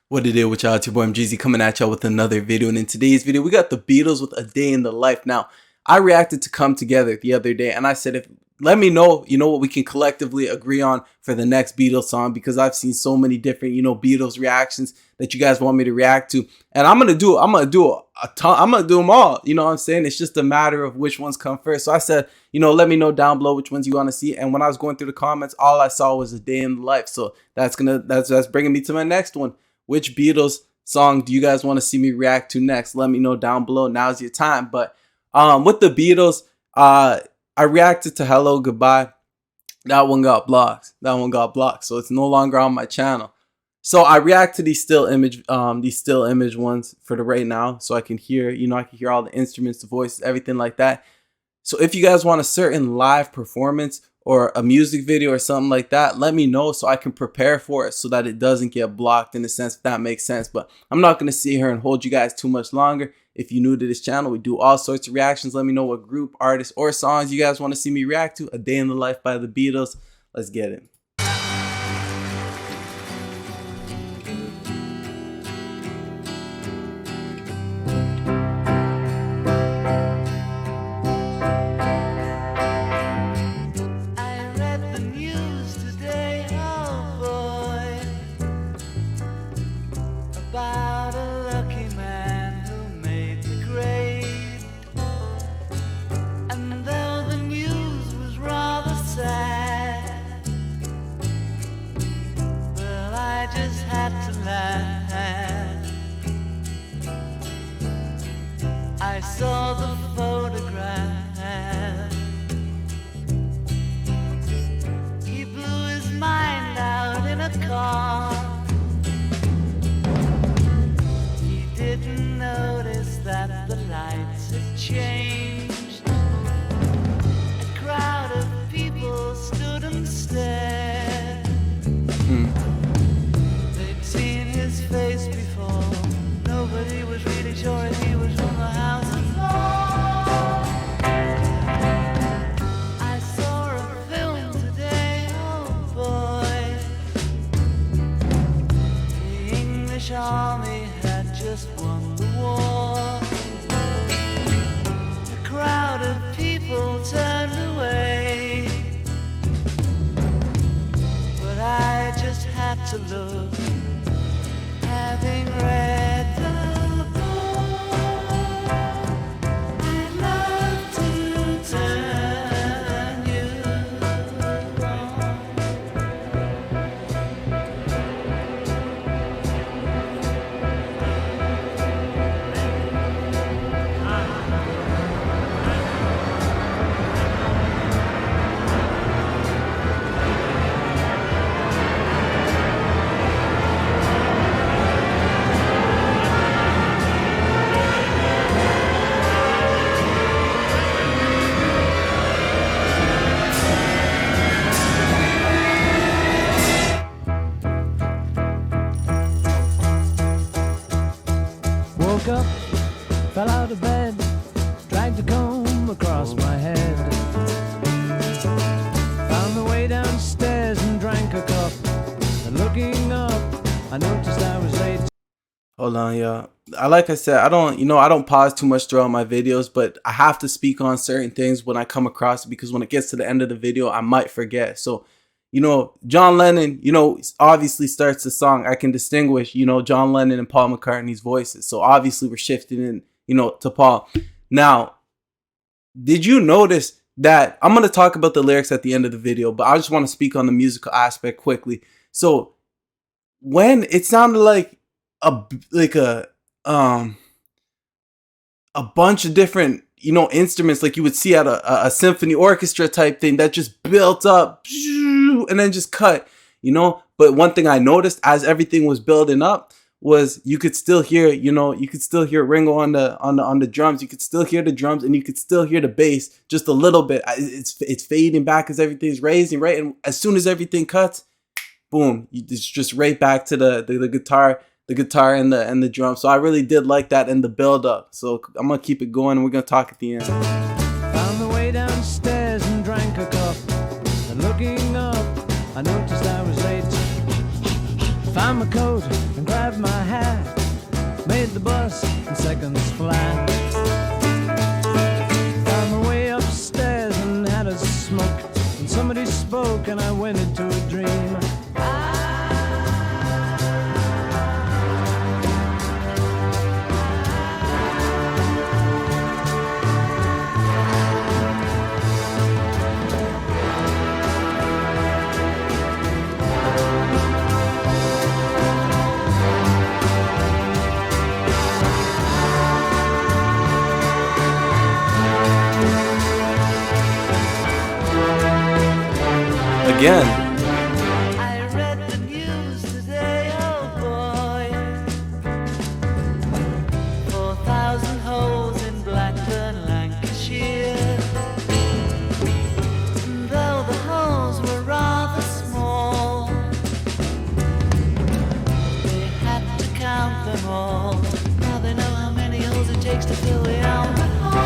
What it is with y'all? It's your boy MGZ coming at y'all with another video. And in today's video, we got the Beatles with A Day in the Life. Now, I reacted to Come Together the other day, and I said, let me know, what we can collectively agree on for the next Beatles song, because I've seen so many different, Beatles reactions that you guys want me to react to. And I'm gonna do a ton. I'm gonna do them all. You know what I'm saying? It's just a matter of which ones come first. So I said, let me know down below which ones you want to see. And when I was going through the comments, all I saw was A Day in the Life. So that's bringing me to my next one. Which Beatles song do you guys want to see me react to next? Let me know down below. Now's your time. But with the Beatles, I reacted to Hello Goodbye. That one got blocked. So it's no longer on my channel. So I react to these still image ones for the right now, so I can hear, I can hear all the instruments, the voices, everything like that. So if you guys want a certain live performance or a music video or something like that, let me know so I can prepare for it so that it doesn't get blocked, in a sense, if that makes sense. But I'm not going to sit here and hold you guys too much longer. If you're new to this channel, we do all sorts of reactions. Let me know what group, artist, or songs you guys want to see me react to. A Day in the Life by the Beatles. Let's get it. About a lucky man who made the grade, and though the news was rather sad, well, I just had to laugh. I saw the photograph. He blew his mind out in a car. Didn't notice that the lights had changed. A crowd of people stood and stared. They'd seen his face before. Nobody was really sure if he was from the house of law. I saw a film today, oh boy. The English army just won the war. A crowd of people turned away, but I just had to look, having read the book. I'd love to turn you on. Woke up, fell out of bed, dragged a comb across my head, found the way downstairs and drank a cup, and looking up, I noticed I was late. Hold on, y'all. Like I said, I don't pause too much throughout my videos, but I have to speak on certain things when I come across it, because when it gets to the end of the video, I might forget. So, John Lennon, obviously starts the song. I can distinguish, John Lennon and Paul McCartney's voices. So obviously we're shifting in, to Paul. Now, did you notice that I'm going to talk about the lyrics at the end of the video, but I just want to speak on the musical aspect quickly. So when it sounded like a bunch of different instruments, like you would see at a symphony orchestra type thing, that just built up and then just cut, But one thing I noticed as everything was building up was you could still hear, Ringo on the drums. You could still hear the drums, and you could still hear the bass just a little bit. It's fading back as everything's raising, right? And as soon as everything cuts, boom, it's just right back to the guitar. The guitar and the drum. So I really did like that in the build up. So I'm gonna keep it going, and we're gonna talk at the end. Found the way downstairs and drank a cup, and looking up, I noticed I was late. Found my coat and grabbed my the bus in seconds flat. Found my way upstairs and had a smoke, and somebody spoke and I went into a dream. Again. I read the news today, oh boy. 4,000 holes in Blackburn, Lancashire. And though the holes were rather small, they had to count them all. Now they know how many holes it takes to fill the Albert Hall.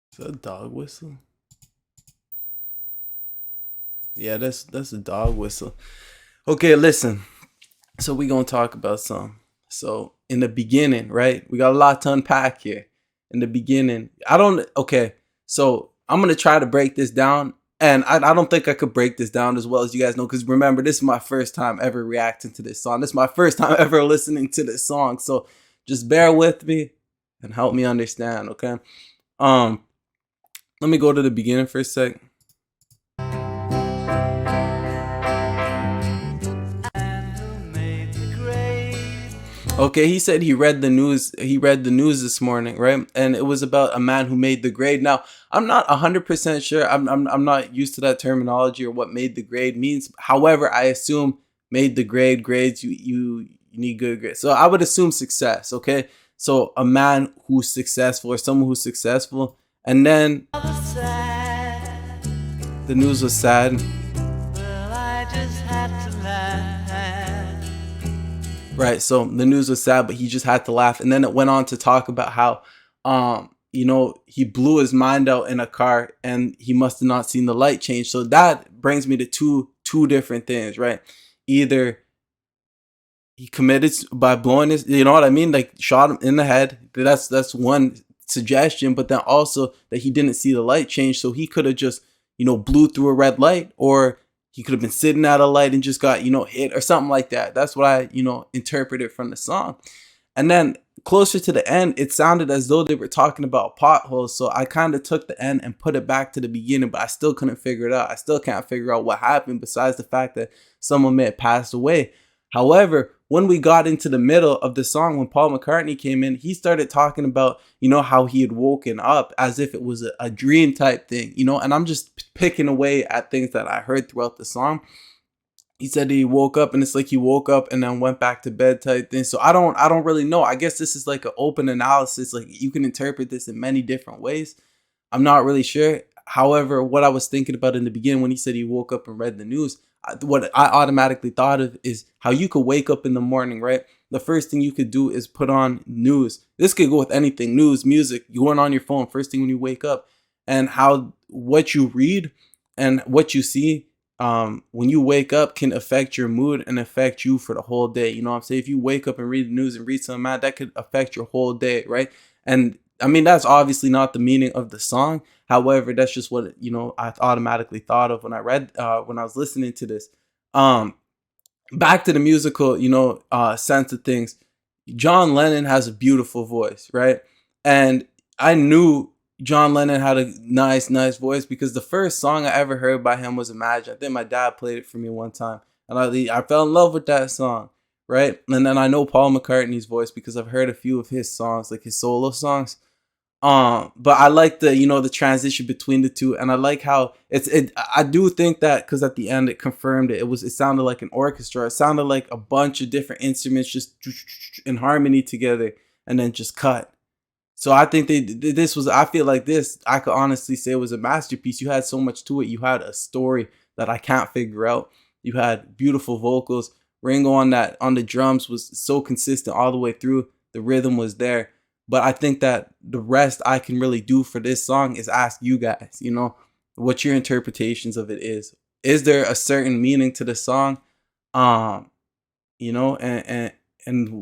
Is that a dog whistle? Yeah, that's a dog whistle. Okay, listen. So we gonna talk about some. So in the beginning, right? We got a lot to unpack here. In the beginning, okay. So I'm gonna try to break this down, and I don't think I could break this down as well as you guys know, because remember, this is my first time ever reacting to this song. This is my first time ever listening to this song. So just bear with me and help me understand, okay? Let me go to the beginning for a sec. Okay, he said he read the news. He read the news this morning, right? And it was about a man who made the grade. Now, I'm not 100% sure. I'm not used to that terminology or what made the grade means. However, I assume made the grade, grades, you need good grades. So I would assume success, okay? So a man who's successful or someone who's successful. And then the news was sad. Well, I just had to laugh. Right, so the news was sad, but he just had to laugh. And then it went on to talk about how, he blew his mind out in a car and he must have not seen the light change. So that brings me to two different things, right? Either he committed by blowing his, you know what I mean? Like shot him in the head. That's one suggestion, but then also that he didn't see the light change. So he could have just, blew through a red light, or he could have been sitting at a light and just got, hit or something like that. That's what I, interpreted from the song. And then closer to the end, it sounded as though they were talking about potholes. So I kind of took the end and put it back to the beginning, but I still couldn't figure it out. I still can't figure out what happened besides the fact that someone may have passed away. However, when we got into the middle of the song, when Paul McCartney came in, he started talking about, how he had woken up as if it was a dream type thing, and I'm just picking away at things that I heard throughout the song. He said he woke up and it's like he woke up and then went back to bed type thing. So I don't really know. I guess this is like an open analysis. Like you can interpret this in many different ways. I'm not really sure. However, what I was thinking about in the beginning when he said he woke up and read the news, what I automatically thought of is how you could wake up in the morning, right? The first thing you could do is put on news. This could go with anything, news, music, you going on your phone first thing when you wake up, and how what you read and what you see when you wake up can affect your mood and affect you for the whole day. You know what I'm saying? If you wake up and read the news and read something mad, that could affect your whole day, right? And I mean, that's obviously not the meaning of the song. However, that's just what, you know, I automatically thought of when I read when I was listening to this. Um, Back to the musical, you know, sense of things. John Lennon has a beautiful voice, right? And I knew John Lennon had a nice voice because the first song I ever heard by him was Imagine. I think my dad played it for me one time, and I fell in love with that song, right? And then I know Paul McCartney's voice because I've heard a few of his songs, like his solo songs. But I like the, you know, the transition between the two, and I like how I do think that because at the end it confirmed it. It sounded like an orchestra. It sounded like a bunch of different instruments just in harmony together, and then just cut. So I think this was, I feel like this, I could honestly say it was a masterpiece. You had so much to it. You had a story that I can't figure out. You had beautiful vocals. Ringo on the drums was so consistent all the way through. The rhythm was there. But I think that the rest I can really do for this song is ask you guys, you know, what your interpretations of it is. Is there a certain meaning to the song? You know, and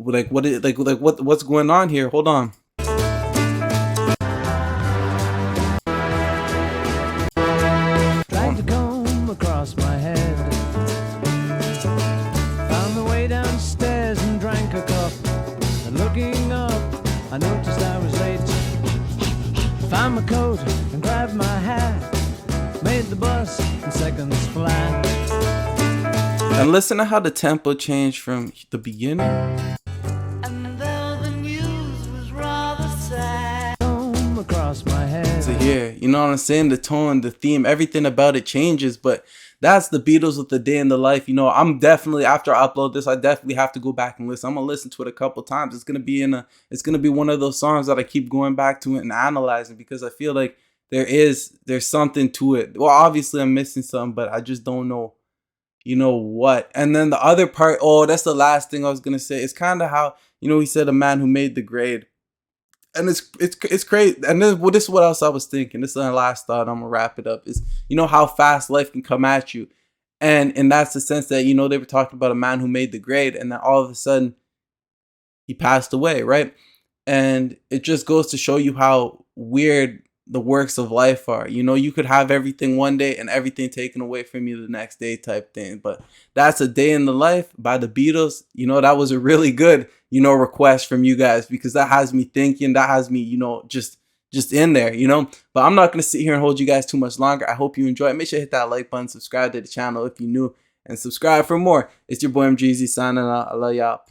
like what is what's going on here? Hold on. Dragged a comb across my head, found the way downstairs and drank a cup. And looking up, I noticed I was late. Found my coat and grabbed my hat, made the bus in seconds flat. And listen to how the tempo changed from the beginning. And though the news was rather sad, Comb across my head. To here, you know what I'm saying? The tone, the theme, everything about it changes. But that's the Beatles with A Day in the Life. You know, I'm definitely, after I upload this, I definitely have to go back and listen. I'm gonna listen to it a couple times. It's gonna be one of those songs that I keep going back to and analyzing, because I feel like there's something to it. Well, obviously I'm missing something, but I just don't know, you know what. And then the other part, oh, that's the last thing I was gonna say. It's kind of how, you know, he said a man who made the grade. And it's crazy. And this is what else I was thinking. This is the last thought. I'm gonna wrap it up. Is, you know, how fast life can come at you, and that's the sense that, you know, they were talking about a man who made the grade, and then all of a sudden he passed away, right? And it just goes to show you how weird the works of life are. You know, you could have everything one day and everything taken away from you the next day type thing. But that's A Day in the Life by the Beatles. You know, that was a really good, you know, request from you guys, because that has me thinking, that has me, you know, just in there, you know. But I'm not going to sit here and hold you guys too much longer. I hope you enjoy it. Make sure you hit that like button, subscribe to the channel if you're new, and subscribe for more. It's your boy MGZ signing out. I love y'all.